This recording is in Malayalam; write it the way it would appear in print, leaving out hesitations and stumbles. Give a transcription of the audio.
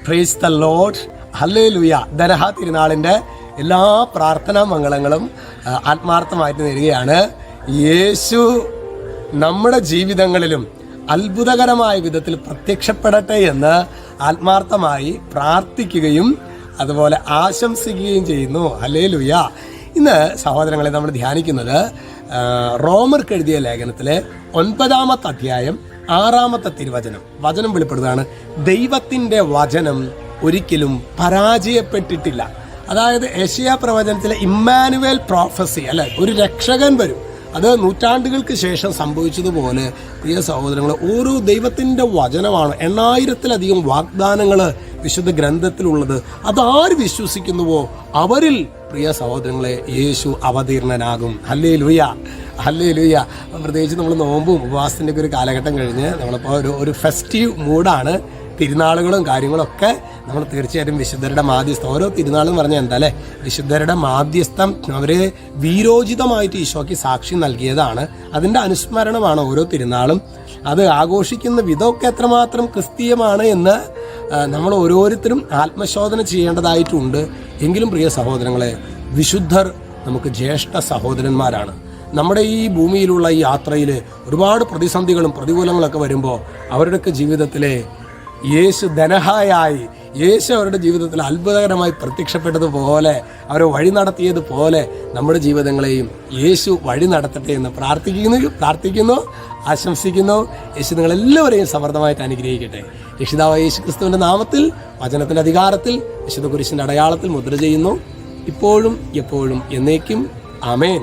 Praise the Lord. ഹല്ലേലൂയ. ദരഹ തിരുനാളിൻ്റെ എല്ലാ പ്രാർത്ഥനാ മംഗളങ്ങളും ആത്മാർത്ഥമായിട്ട് നേരുകയാണ്. യേശു നമ്മുടെ ജീവിതങ്ങളിലും അത്ഭുതകരമായ വിധത്തിൽ പ്രത്യക്ഷപ്പെടട്ടെ എന്ന് ആത്മാർത്ഥമായി പ്രാർത്ഥിക്കുകയും അതുപോലെ ആശംസിക്കുകയും ചെയ്യുന്നു. ഹല്ലേലൂയ. ഇന്ന് സഹോദരങ്ങളെ നമ്മൾ ധ്യാനിക്കുന്നത് റോമർക്ക് എഴുതിയ ലേഖനത്തിലെ 9-ാമത്തെ അധ്യായം 6-ാമത്തെ തിരുവചനം. വചനം വെളിപ്പെടുന്നതാണ്: ദൈവത്തിൻ്റെ വചനം ഒരിക്കലും പരാജയപ്പെട്ടിട്ടില്ല. അതായത് യെശയ്യാ പ്രവചനത്തിലെ ഇമ്മാനുവേൽ പ്രോഫസി, അല്ലെ, ഒരു രക്ഷകൻ വരും. അത് നൂറ്റാണ്ടുകൾക്ക് ശേഷം സംഭവിച്ചതുപോലെ പ്രിയ സഹോദരങ്ങളെ, ഓരോ ദൈവത്തിൻ്റെ വചനമാണ്. 8000-ലധികം വാഗ്ദാനങ്ങൾ വിശുദ്ധ ഗ്രന്ഥത്തിലുള്ളത്. അതാര് വിശ്വസിക്കുന്നുവോ അവരിൽ പ്രിയ സഹോദരങ്ങളെ യേശു അവതീർണനാകും. Hallelujah, hallelujah. പ്രത്യേകിച്ച് നമ്മൾ നോമ്പും ഉപവാസത്തിൻ്റെ ഒക്കെ ഒരു കാലഘട്ടം കഴിഞ്ഞ് നമ്മളിപ്പോൾ ഒരു ഫെസ്റ്റീവ് മൂഡാണ്. തിരുനാളുകളും കാര്യങ്ങളൊക്കെ നമ്മൾ തീർച്ചയായിട്ടും വിശുദ്ധരുടെ മാധ്യസ്ഥം, ഓരോ തിരുനാളും പറഞ്ഞാൽ എന്താ അല്ലേ, വിശുദ്ധരുടെ മാധ്യസ്ഥം അവർ വീരോചിതമായിട്ട് ഈശോയ്ക്ക് സാക്ഷി നൽകിയതാണ്. അതിൻ്റെ അനുസ്മരണമാണ് ഓരോ തിരുനാളും. അത് ആഘോഷിക്കുന്ന വിധമൊക്കെ എത്രമാത്രം ക്രിസ്തീയമാണ് എന്ന് നമ്മൾ ഓരോരുത്തരും ആത്മശോധന ചെയ്യേണ്ടതായിട്ടുണ്ട്. എങ്കിലും പ്രിയ സഹോദരങ്ങളെ, വിശുദ്ധർ നമുക്ക് ജ്യേഷ്ഠ സഹോദരന്മാരാണ്. നമ്മുടെ ഈ ഭൂമിയിലുള്ള ഈ യാത്രയിൽ ഒരുപാട് പ്രതിസന്ധികളും പ്രതികൂലങ്ങളൊക്കെ വരുമ്പോൾ അവരുടെയൊക്കെ ജീവിതത്തിലെ യേശു ധനഹായായി, യേശു അവരുടെ ജീവിതത്തിൽ അത്ഭുതകരമായി പ്രത്യക്ഷപ്പെട്ടതുപോലെ, അവരെ വഴി നടത്തിയതുപോലെ നമ്മുടെ ജീവിതങ്ങളെയും യേശു വഴി നടത്തട്ടെ എന്ന് പ്രാർത്ഥിക്കുന്നു, ആശംസിക്കുന്നു. യേശു നിങ്ങളെല്ലാവരെയും സമൃദ്ധമായിട്ട് അനുഗ്രഹിക്കട്ടെ. രക്ഷിതാവായ യേശു ക്രിസ്തുവിൻ്റെ നാമത്തിൽ, വചനത്തിൻ്റെ അധികാരത്തിൽ, വിശുദ്ധ കുരിശിൻ്റെ അടയാളത്തിൽ മുദ്ര ചെയ്യുന്നു, ഇപ്പോഴും എപ്പോഴും എന്നേക്കും. ആമേൻ.